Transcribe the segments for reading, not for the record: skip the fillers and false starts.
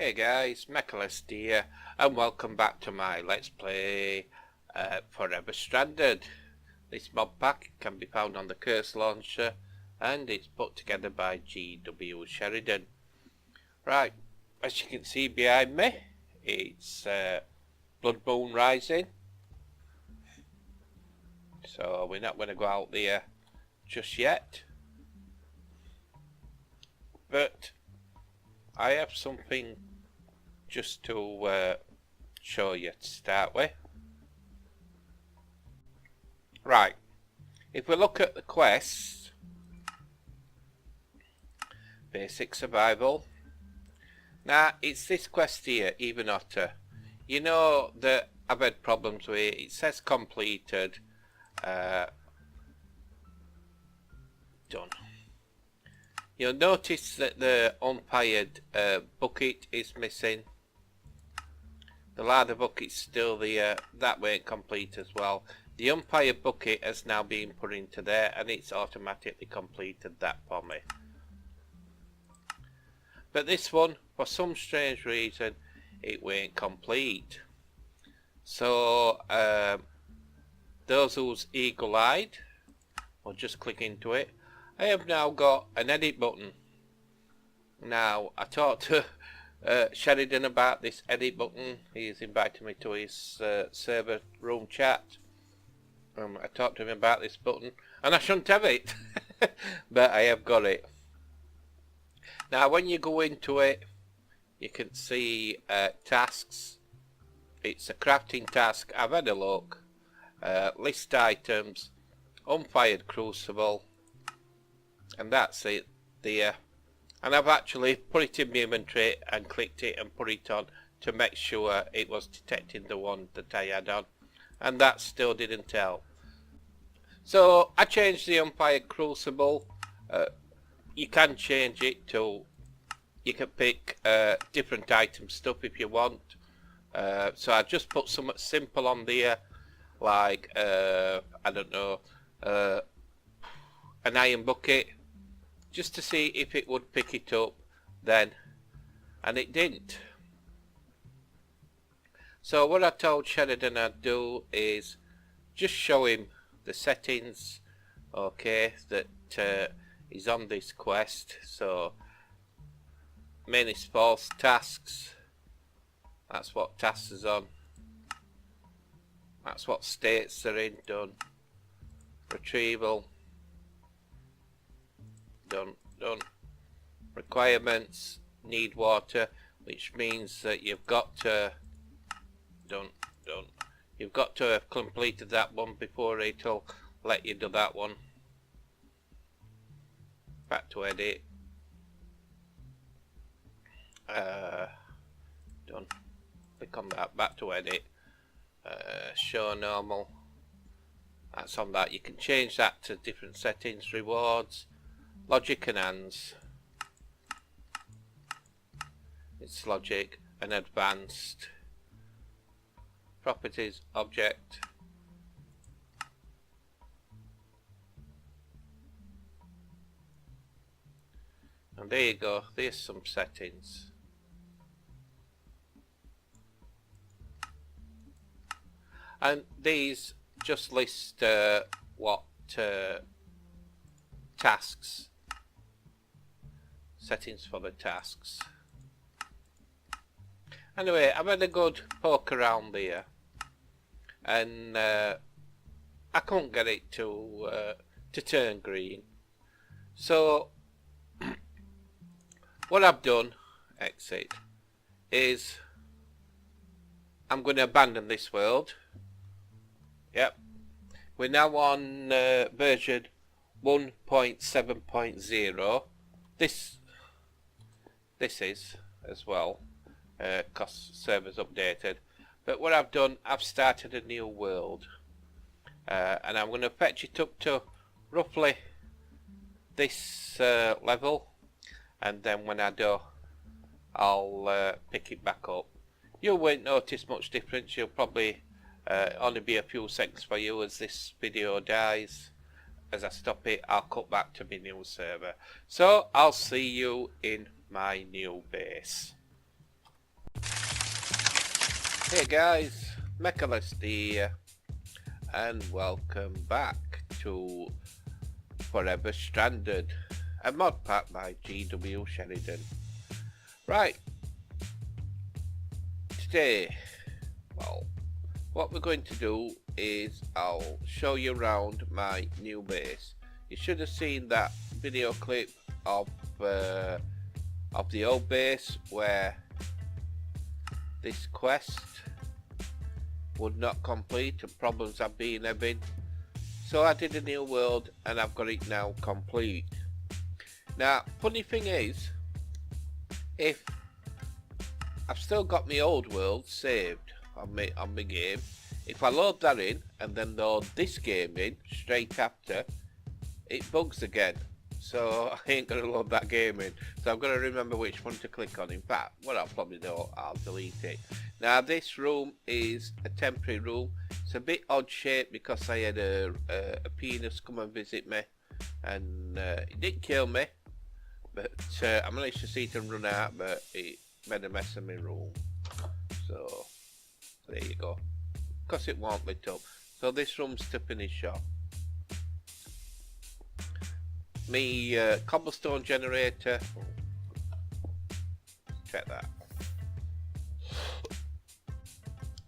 Hey guys, Mechlsd here, and welcome back to my Let's Play Forever Stranded. This mod pack can be found on the Curse Launcher, and it's put together by G.W. Sheridan. Right, as you can see behind me, it's Blood Moon Rising. So we're not going to go out there just yet. But I have something just to show you to start with. Right, if we look at the quest, basic survival. Now it's this quest here, even hotter. You know that I've had problems with it. It says completed, done. You'll notice that the umpired bucket is missing. The ladder bucket's still there. That won't complete as well. The umpired bucket has now been put into there, and it's automatically completed that for me. But this one, for some strange reason, it won't complete. So those who's eagle-eyed will just click into it. I have now got an edit button. Now, I talked to Sheridan about this edit button. He's invited me to his server room chat. I talked to him about this button, and I shouldn't have it, but I have got it. Now, when you go into it, you can see tasks. It's a crafting task. I've had a look. List items, unfired crucible. And that's it there, and I've actually put it in my inventory and clicked it and put it on to make sure it was detecting the one that I had on, and that still didn't help. So I changed the unfired crucible. You can change it to, you can pick different item stuff if you want. So I just put something simple on there, like I don't know, an iron bucket, just to see if it would pick it up then, and it didn't. So what I told Sheridan I'd do is just show him the settings, okay, that is on this quest. So main is false, tasks, that's what tasks is on, that's what states they're in, done. Retrieval, done. Requirements, need water, which means that you've got to done. You've got to have completed that one before it'll let you do that one. Back to edit. Done. Click on that. Back to edit. Show normal. That's on that. You can change that to different settings. Rewards. Logic and hands. It's logic and advanced. Properties, object. And there you go, there's some settings. And these just list what tasks, settings for the tasks. Anyway, I've had a good poke around there, and I couldn't get it to turn green. So what I've done, exit, is I'm going to abandon this world. Yep, we're now on version 1.7.0. This is as well, cause servers updated. But what I've done, I've started a new world, and I'm going to fetch it up to roughly this level, and then when I do, I'll pick it back up. You won't notice much difference. You'll probably only be a few seconds for you as this video dies. As I stop it, I'll cut back to my new server. So I'll see you in my new base. Hey guys, Mechlsd here, and welcome back to Forever Stranded, a mod pack by GW Sheridan. Right, today, well, what we're going to do is I'll show you around my new base. You should have seen that video clip of the old base where this quest would not complete and problems have been having. So I did a new world and I've got it now complete. Now, funny thing is, if I've still got my old world saved on my game, if I load that in and then load this game in straight after, it bugs again. So I ain't gonna load that game in. So I've got to remember which one to click on. In fact, what I'll probably do, I'll delete it. Now this room is a temporary room. It's a bit odd shape because I had a penis come and visit me, and it didn't kill me, but I managed to see it and run out, but it made a mess of my room. So there you go. Because it won't lit up. So this room's to finish off. Me cobblestone generator. Check that.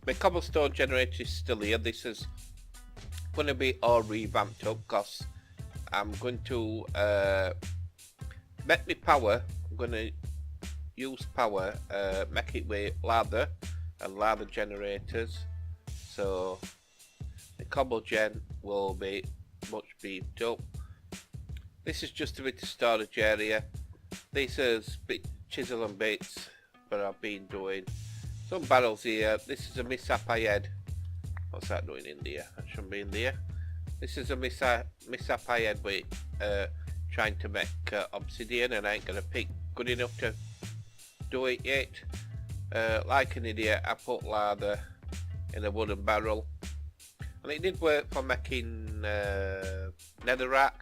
My cobblestone generator is still here. This is going to be all revamped up because I'm going to make me power. I'm going to use power, make it with lather and lather generators. So the cobble gen will be much beefed up. This is just a bit of storage area. This is chisel and bits that I've been doing. Some barrels here. This is a mishap I had. What's that doing in there? That shouldn't be in there. This is a mishap I had with trying to make obsidian, and I ain't gonna pick good enough to do it yet. Like an idiot, I put lather in a wooden barrel, and it did work for making netherrack.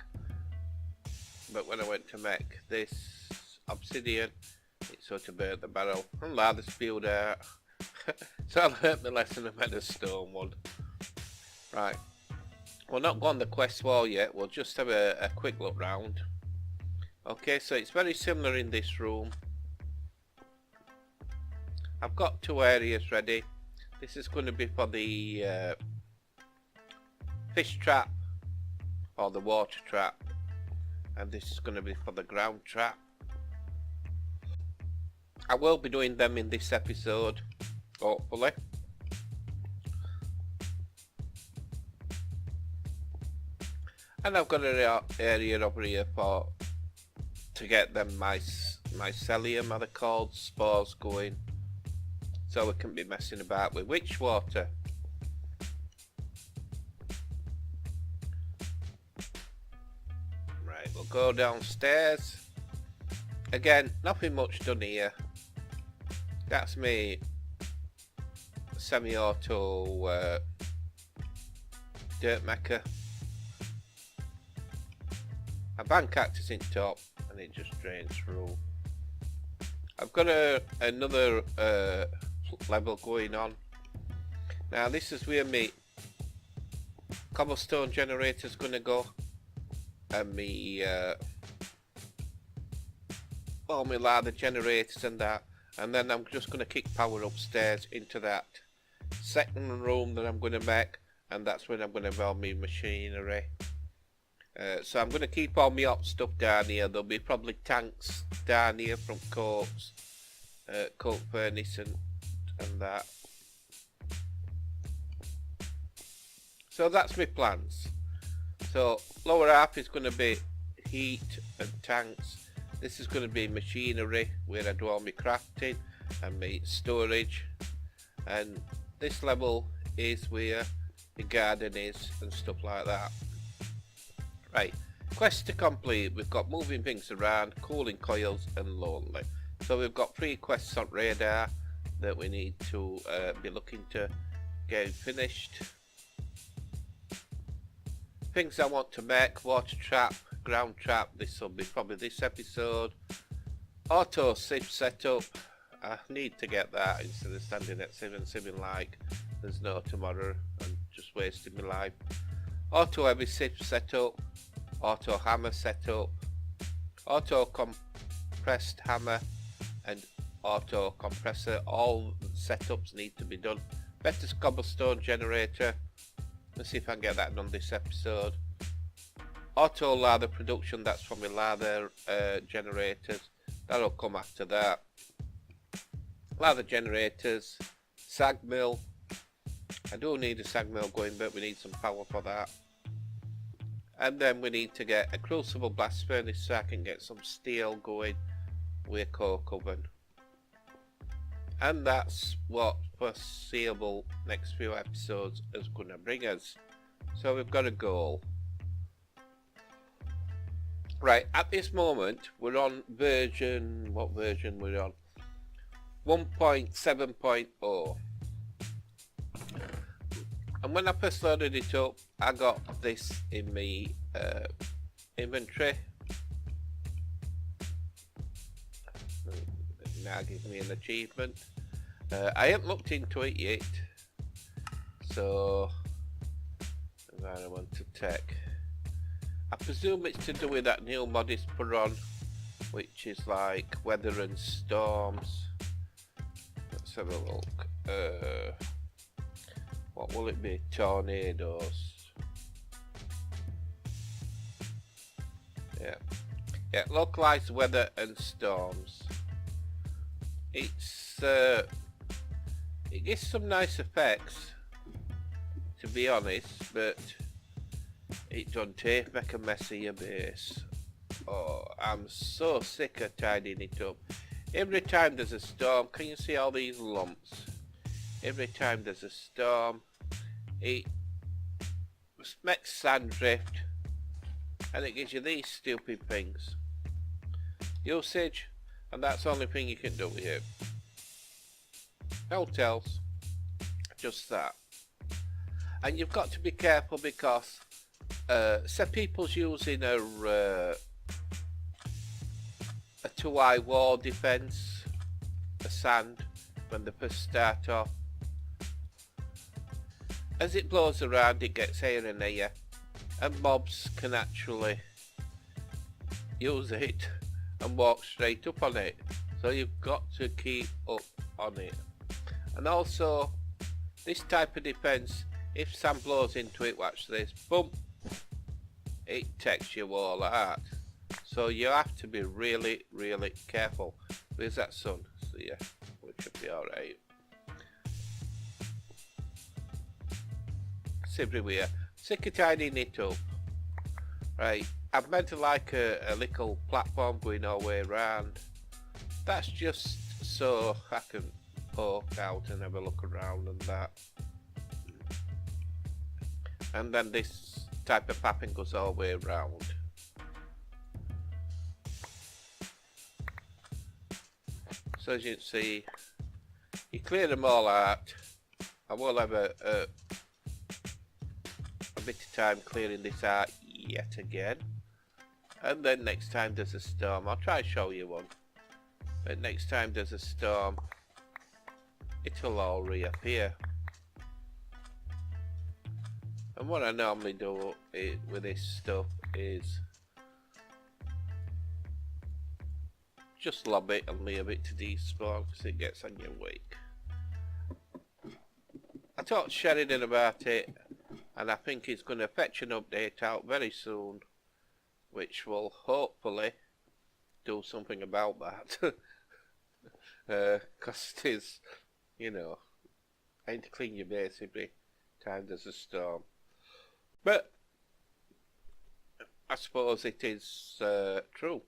But when I went to make this obsidian, it sort of burnt the barrel and lather spilled out. So I learnt my lesson and made a stone one. Right, we'll not go on the quest wall yet, we'll just have a quick look round. Okay, so it's very similar in this room. I've got two areas ready. This is going to be for the fish trap or the water trap, and this is going to be for the ground trap. I will be doing them in this episode, hopefully. And I've got an area over here to get them mycelium, are they called, spores going, so we can be messing about with witch water. Right, we'll go downstairs. Again, nothing much done here. That's me semi-auto dirt mecha. A bank cactus in top, and it just drains through. I've got another level going on. Now this is where my cobblestone generator's gonna go, and me all my lather generators and that, and then I'm just going to kick power upstairs into that second room that I'm going to make, and that's when I'm going to have all my machinery. So I'm going to keep all my op stuff down here. There'll be probably tanks down here from coke furnace and that. So that's my plans. So lower half is going to be heat and tanks. This is going to be machinery where I do all my crafting and my storage, and this level is where the garden is and stuff like that. Right, quest to complete. We've got moving things around, cooling coils and lonely. So we've got 3 quests on radar that we need to be looking to get finished. Things I want to make: water trap, ground trap. This will be probably this episode. Auto sieve setup, I need to get that instead of standing at simming like there's no tomorrow and just wasting my life. Auto heavy sieve setup, auto hammer setup, auto compressed hammer and auto compressor. All setups need to be done. Better cobblestone generator. Let's see if I can get that done this episode. Auto lather production, that's from my lather generators. That'll come after that. Lather generators, sag mill. I do need a sag mill going, but we need some power for that. And then we need to get a crucible blast furnace so I can get some steel going with a coke oven. And that's what foreseeable next few episodes is going to bring us. So we've got a goal. Right, at this moment we're on version, what version we're on? 1.7.0. And when I first loaded it up, I got this in my inventory. Now gives me an achievement. I haven't looked into it yet. So, environmental tech. I presume it's to do with that new mod it's put on, which is like weather and storms. Let's have a look. What will it be? Tornadoes. Yeah, localized weather and storms. It's it gives some nice effects, to be honest, but it don't make a mess of your base. Oh, I'm so sick of tidying it up. Every time there's a storm, can you see all these lumps? Every time there's a storm, it makes sand drift, and it gives you these stupid things. Usage, and that's the only thing you can do with it. Hotels, just that. And you've got to be careful because say people's using a 2-eye wall defense, a sand, when they first start off. As it blows around, it gets here and here, and mobs can actually use it and walk straight up on it. So you've got to keep up on it. And also, this type of defense, if sand blows into it, watch this, boom, it takes your wall out. So you have to be really, really careful. Where's that sun? So yeah, we should be alright. It's everywhere. Sick of tidying it up. Right, I've made like a little platform going all the way around. That's just so I can poke out and have a look around and that. And then this type of papping goes all the way around. So as you can see, you clear them all out. I will have a bit of time clearing this out yet again. And then next time there's a storm, I'll try to show you one. But next time there's a storm, it'll all reappear. And what I normally do with this stuff is just lob it and leave it to despawn because it gets on your wake. I talked to Sheridan about it, and I think he's going to fetch an update out very soon, which will hopefully do something about that. Because it is, you know, I need to clean your base every time there's a storm. But I suppose it is true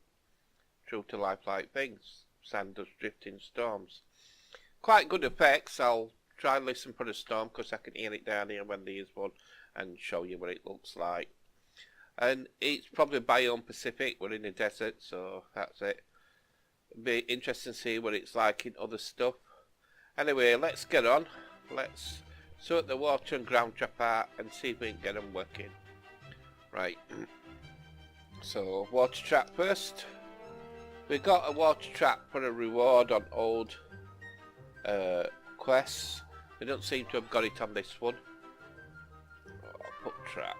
to lifelike things. Sand does drift in storms. Quite good effects. I'll try and listen for a storm because I can hear it down here when there is one and show you what it looks like. And it's probably biome Pacific. We're in the desert, so that's it. It'll be interesting to see what it's like in other stuff. Anyway, let's get on. Let's sort the water and ground trap out and see if we can get them working. Right. So, water trap first. We got a water trap for a reward on old quests. They don't seem to have got it on this one. I'll put trap.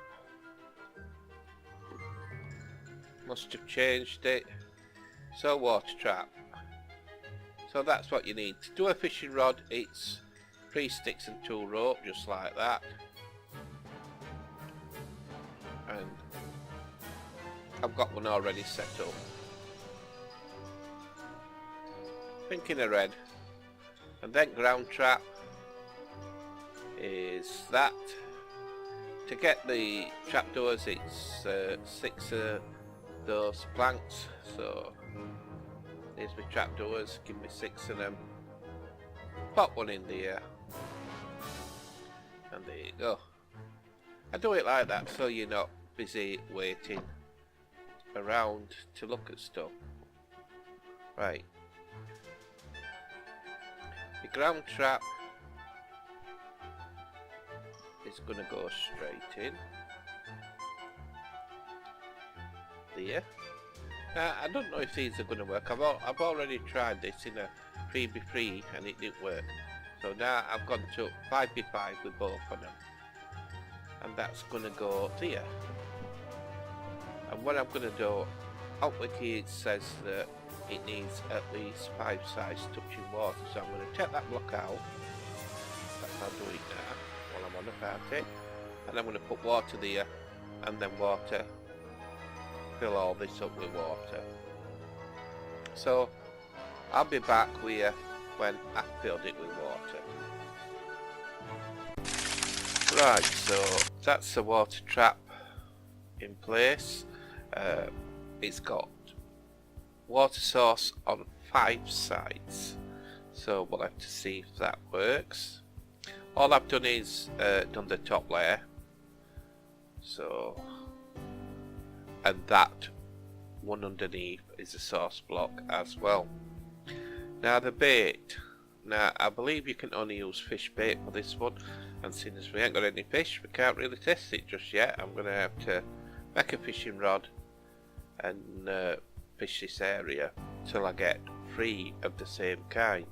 Must have changed it. So water trap. So that's what you need. To do a fishing rod, it's 3 sticks and 2 rope, just like that. And I've got one already set up. Thinking ahead. And then ground trap is that. To get the trapdoors, it's 6 those planks. So there's my trapdoors, give me 6 of them. Pop one in there. And there you go. I do it like that so you're not busy waiting around to look at stuff. Right. The ground trap is going to go straight in. There. Now, I don't know if these are going to work. I've already tried this in a 3x3 and it didn't work. So now I've gone to 5x5 with both of them. And that's going to go there. And what I'm going to do, out here it says that it needs at least 5 sides touching water. So I'm going to take that block out. That's how I do it now, while I'm on about it. And I'm going to put water there, and then water. Fill all this up with water. So I'll be back with you when I've filled it with water. Right, so that's the water trap in place. It's got water source on 5 sides. So we'll have to see if that works. All I've done is done the top layer. So, and that one underneath is a source block as well. Now the bait. Now I believe you can only use fish bait for this one, and since as we ain't got any fish, we can't really test it just yet. I'm going to have to make a fishing rod and fish this area till I get 3 of the same kind.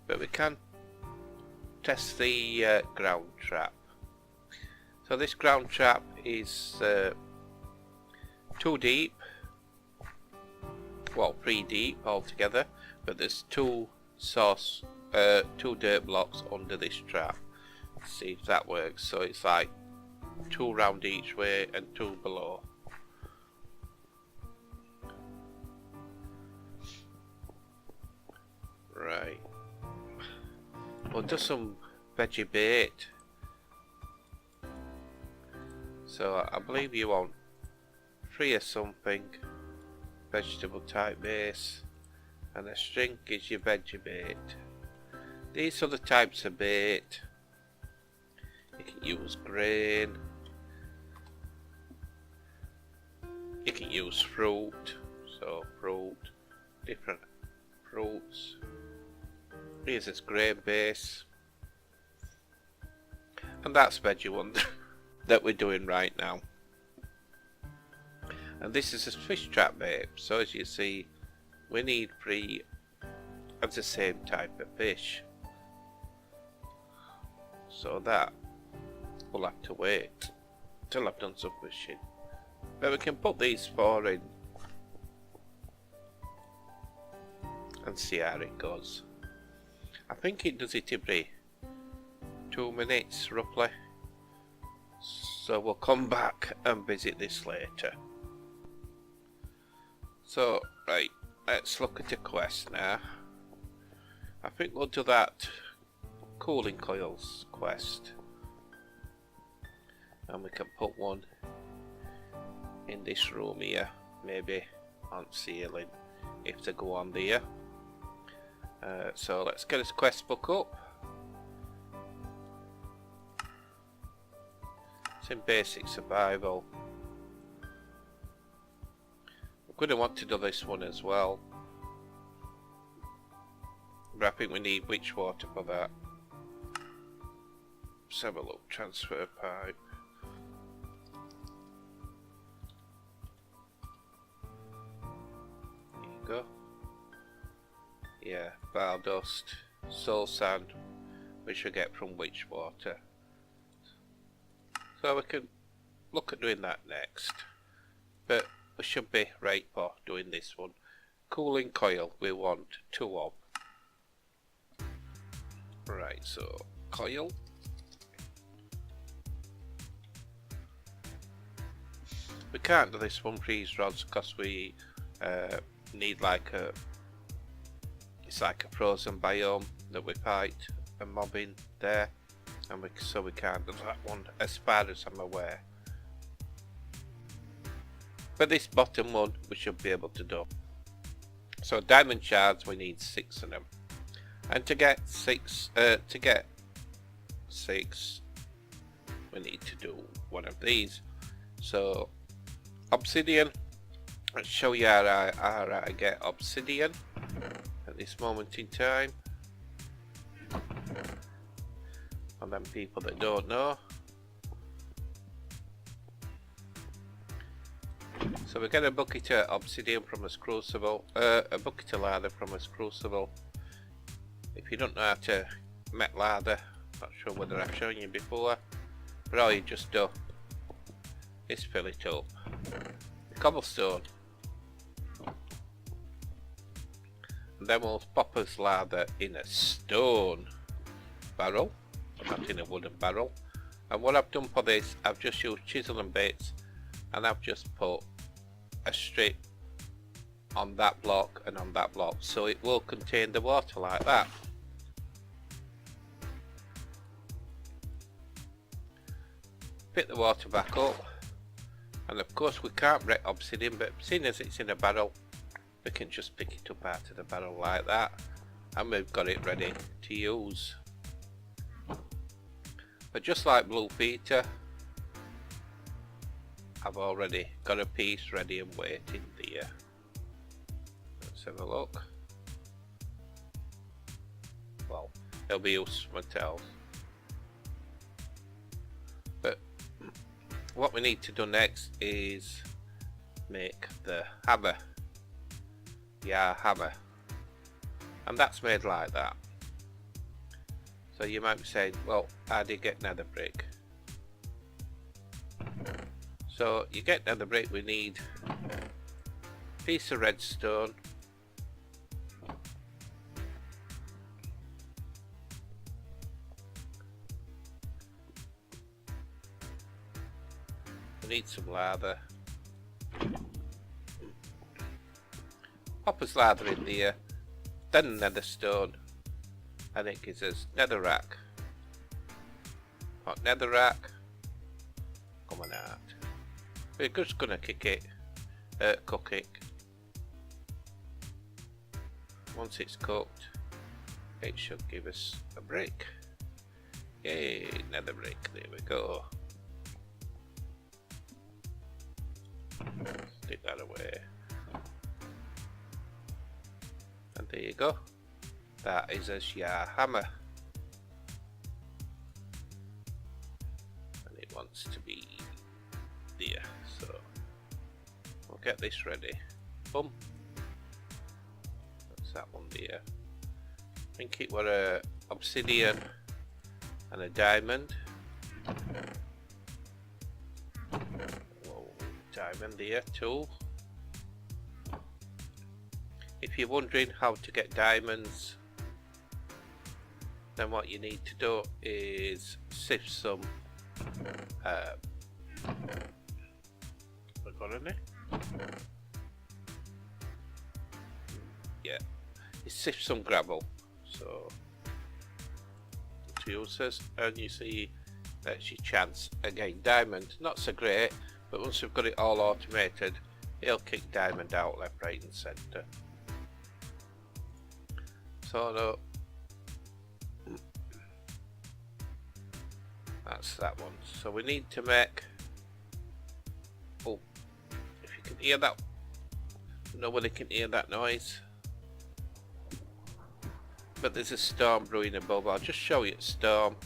But we can test the ground trap. So this ground trap is 2 deep, well 3 deep altogether, but there's 2 dirt blocks under this trap. Let's see if that works. So it's like 2 round each way and 2 below. Right. We'll do some veggie bait. So I believe you want 3 of something, vegetable type base, and a string is your veggie bait. These are the types of bait. You can use grain. You can use fruit. So fruit, different fruits. Here's this grain base. And that's veggie one that we're doing right now. And this is a fish trap bait. So as you see, we need 3 of the same type of fish. So that we'll have to wait till I've done some fishing. But we can put these 4 in and see how it goes. I think it does it every 2 minutes roughly. So we'll come back and visit this later. So right, let's look at the quest now. I think we'll do that cooling coils quest. And we can put one in this room here, maybe on ceiling if they go on there. So let's get this quest book up. It's in basic survival. I'm going to want to do this one as well. But I think we need witch water for that. Let's have a look. Transfer pipe. There you go. Yeah, bar dust. soul sand, which we get from witch water. So we can look at doing that next, but we should be right for doing this one. Cooling coil we want 2 of. Right, so coil. We can't do this one freeze rods because we need like a, it's like a frozen biome that we fight a mob in there, and so we can't do that one as far as I'm aware. But this bottom one we should be able to do. So diamond shards we need 6 of them, and to get 6 we need to do one of these. So obsidian, let's show you how I get obsidian at this moment in time. For them people that don't know. So we get a bucket of obsidian from a crucible, a bucket of lather from a crucible. If you don't know how to make lather, not sure whether I've shown you before, but all you just do is fill it up. The cobblestone, and then we'll pop us lather in a stone barrel, not in a wooden barrel. And what I've done for this, I've just used chisel and bits, and I've just put a strip on that block and on that block, so it will contain the water like that. Pick the water back up, and of course we can't break obsidian, but seeing as it's in a barrel, we can just pick it up out of the barrel like that, and we've got it ready to use. But just like Blue Peter, I've already got a piece ready and waiting there. Let's have a look. Well, it'll be used for myself. But what we need to do next is make the hammer. Yeah, hammer. And that's made like that. So you might be saying, well, how do you get nether brick? So you get nether brick, we need a piece of redstone, we need some lather, pop us lather in there, then nether stone, and it gives us netherrack. Hot netherrack, coming out. We're just gonna cook it. Once it's cooked, it should give us a brick. Yay, nether brick, there we go. Stick that away. And there you go. That is a shear hammer. And it wants to be there, so we'll get this ready. Boom. That's that one there. I think it were a obsidian and a diamond. Whoa, diamond there too. If you're wondering how to get diamonds, then what you need to do is sift some got any? Yeah, you sift some gravel, so to use this, and you see that's your chance again. Diamond, not so great, but once you've got it all automated, it'll kick diamond out left, right and centre. So that's that one. So we need to make, oh, if you can hear that, nobody can hear that noise, but there's a storm brewing above. I'll just show you a storm,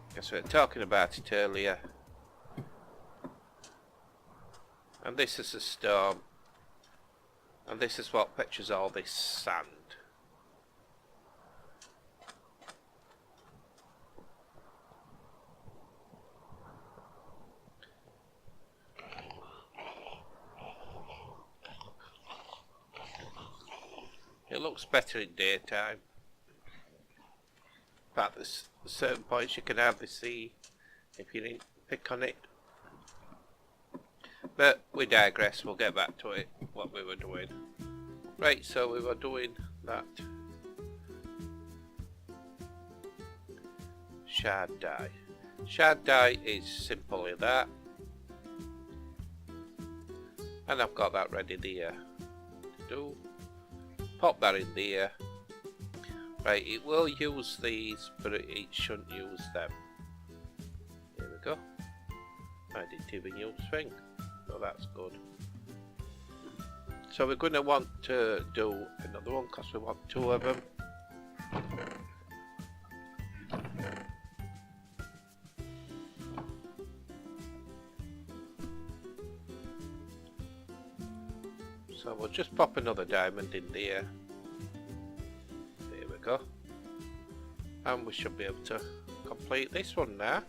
because we were talking about it earlier, and this is a storm, and this is what fetches all this sand. looks better in daytime. But there's certain points you can hardly see if you didn't pick on it. But we digress, we'll get back to it, what we were doing. Right, so we were doing that shard dye. Shard dye is simply that. And I've got that ready there to do. Pop that in there. Right, it will use these, but it shouldn't use them. There we go. I didn't even use thing, so that's good. So we're going to want to do another one because we want 2 of them. So we'll just pop another diamond in there. There we go. And we should be able to complete this one now.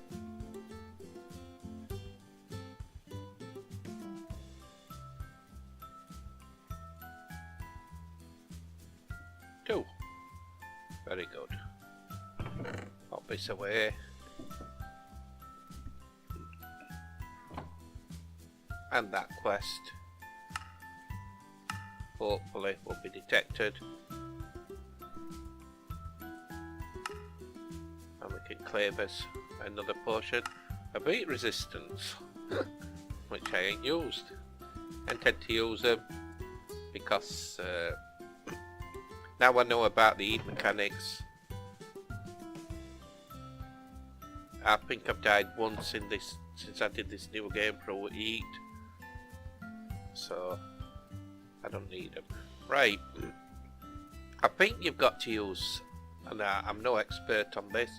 Two. Very good. Pop this away. And that quest hopefully will be detected. And we can claim us another potion of heat resistance, which I ain't used. I intend to use them because now I know about the heat mechanics. I think I've died once in this since I did this new game pro heat, so I don't need them. Right, I think you've got to use, and I'm no expert on this,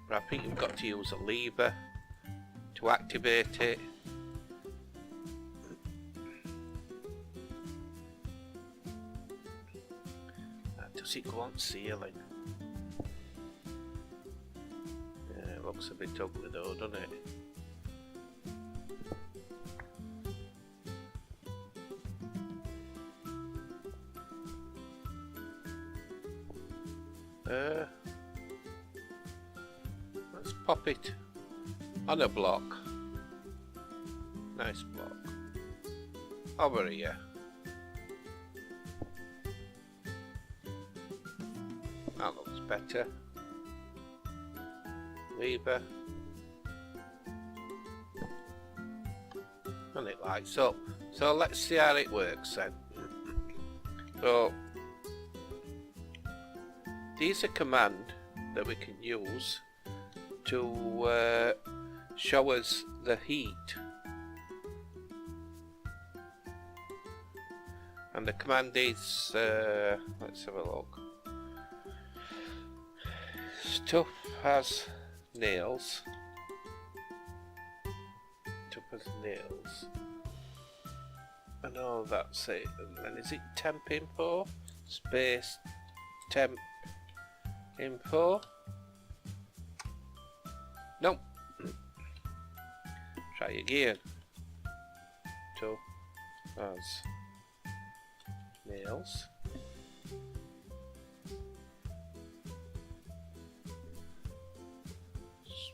but I think you've got to use a lever to activate it. Does it go on ceiling? Yeah, it looks a bit ugly though, doesn't it? Let's pop it on a block. Nice block. Over here. That looks better. Lever. And it lights up. So let's see how it works then. So these are command that we can use to show us the heat. And the command is, let's have a look. Toughasnails. Toughasnails. I know that's it. And then is it tempinfo? Space tempinfo? No. Try again. Toughasnails.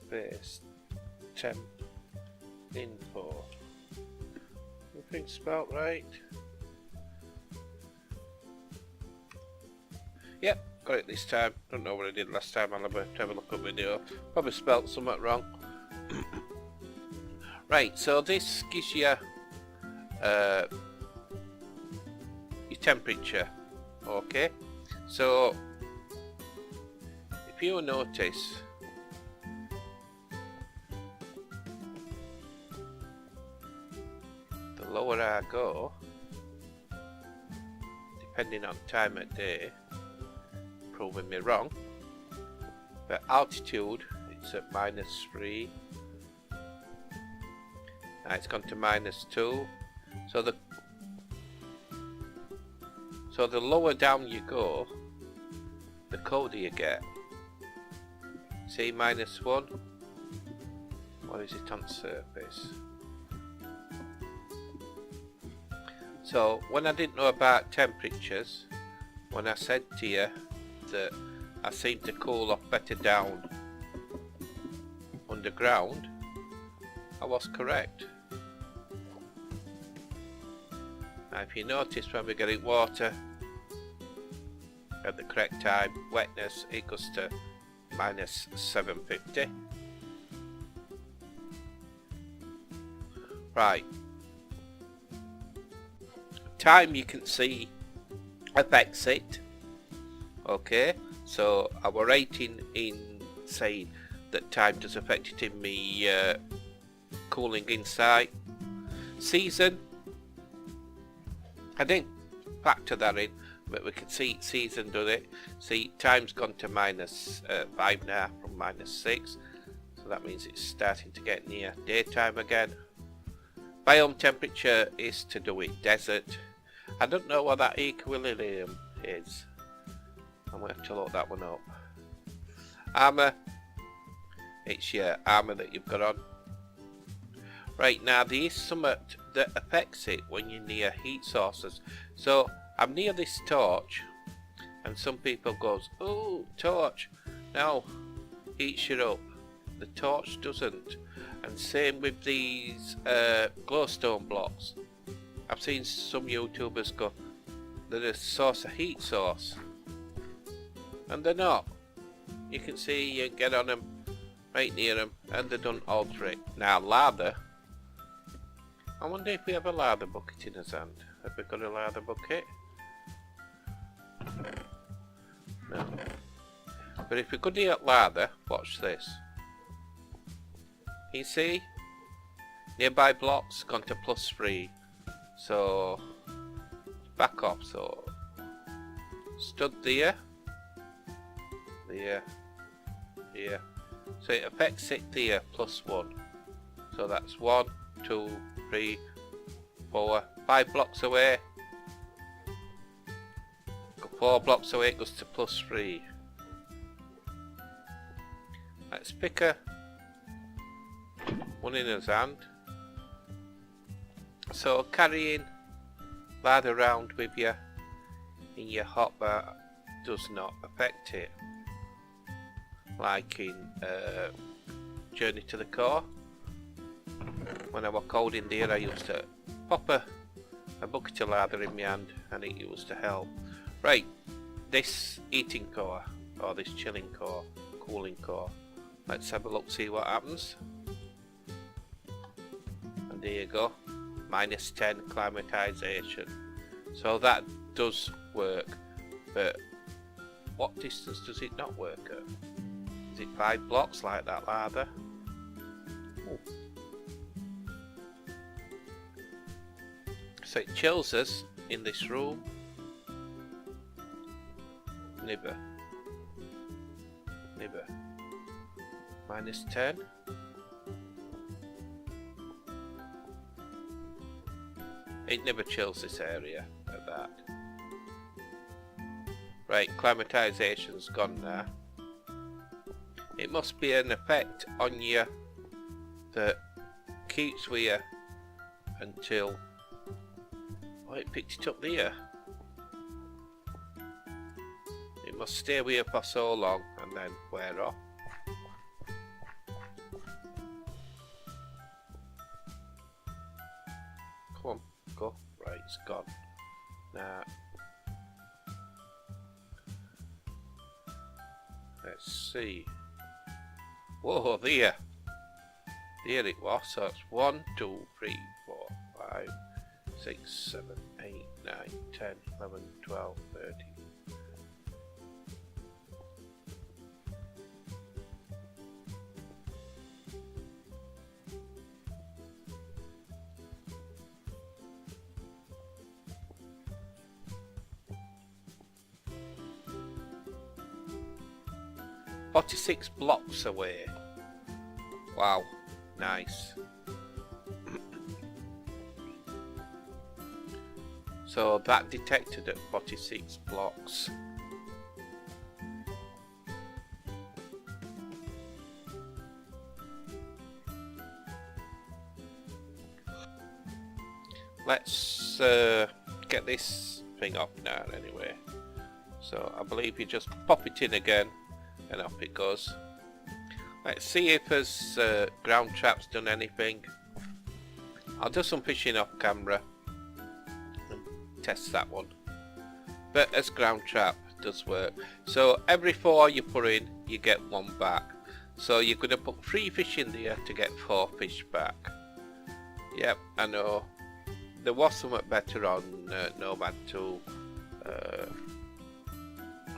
Space tempinfo. Everything spelt right? Yep, got it this time. Don't know what I did last time. I'll have a look at video. Probably spelt something wrong. Right, so this gives you your temperature. Okay, so if you notice, the lower I go, depending on time of day, proving me wrong, but altitude it's at -3. Now it's gone to -2. So the lower down you go, the colder you get. See, -1, or is it on surface? So when I didn't know about temperatures, when I said to you that I seem to cool off better down underground, I was correct. Now if you notice, when we're getting water at the correct time, wetness, it goes to minus 750. Right. Time, you can see, affects it. Okay, so our rating in saying that time does affect it in me cooling inside. Season, I didn't factor that in, but we can see season done it. See, time's gone to minus 5 now from minus 6, so that means it's starting to get near daytime again. Biome temperature is to do with desert. I don't know what that equilibrium is. I'm going to have to look that one up. Armour, it's your armour that you've got on. Right, now there is something that affects it when you're near heat sources. So I'm near this torch and some people goes, oh, torch, now heats you up. The torch doesn't. And same with these glowstone blocks. I've seen some YouTubers go, they're a source of heat source, and they're not. You can see you get on them right near them and they don't alter it. Now lather, I wonder if we have a lather bucket in his hand. Have we got a lather bucket? No. But if we go near lather, watch this. You see, nearby blocks gone to +3, so back off. So stood there, there, here. So it affects it there +1. So that's 1, 2, 3, 4, 5 blocks away. 4 blocks away, it goes to +3. Let's pick one in his hand. So carrying lather around with you in your hotbar does not affect it. Like in Journey to the Core, when I was cold in there, I used to pop a bucket of lather in my hand and it used to help. Right, this heating core, or this chilling core, cooling core, let's have a look, see what happens. And there you go, minus 10 climatization. So that does work, but what distance does it not work at? Is it 5 blocks like that lather? Ooh. So it chills us in this room. Nibber. Minus 10. It never chills this area at that. Right, climatization's gone now. It must be an effect on you that keeps with you until... Oh, it picked it up there. It must stay with you for so long and then wear off. Come on, go. Right, it's gone. Now, let's see. Whoa, there. There it was. So it's 1, 2, 3, 4, 5, 6, 7, 8, 9, 10, 11, 12, 13. "46 blocks away." Wow, nice. So that detected at 46 blocks. Let's get this thing up now anyway. So I believe you just pop it in again and off it goes. Let's see if as ground traps done anything. I'll do some fishing off camera and test that one. But as ground trap does work. So every 4 you put in, you get 1 back. So you're going to put 3 fish in there to get 4 fish back. Yep, I know. There was something better on Nomad 2. I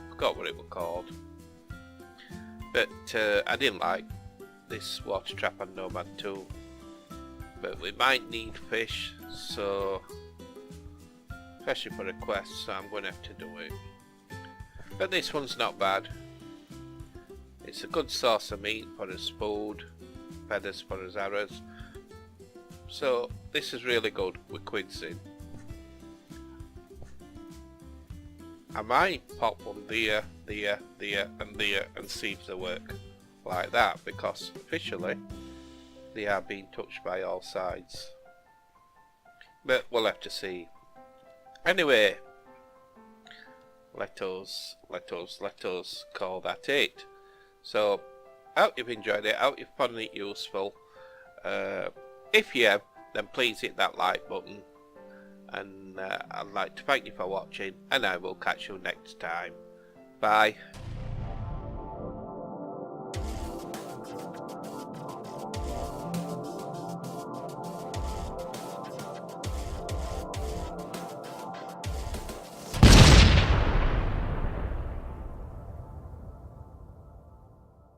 forgot what it was called. But I didn't like this water trap on Nomad 2. But we might need fish, so especially for a quest, so I'm going to have to do it. But this one's not bad. It's a good source of meat for his food, feathers for his arrows. So this is really good with quids in. I might pop one there, and see if they work like that, because officially they are being touched by all sides. But we'll have to see. Anyway, let us call that it. So, I hope you've enjoyed it, I hope you found it useful. If you have, then please hit that like button. And I'd like to thank you for watching, and I will catch you next time. Bye.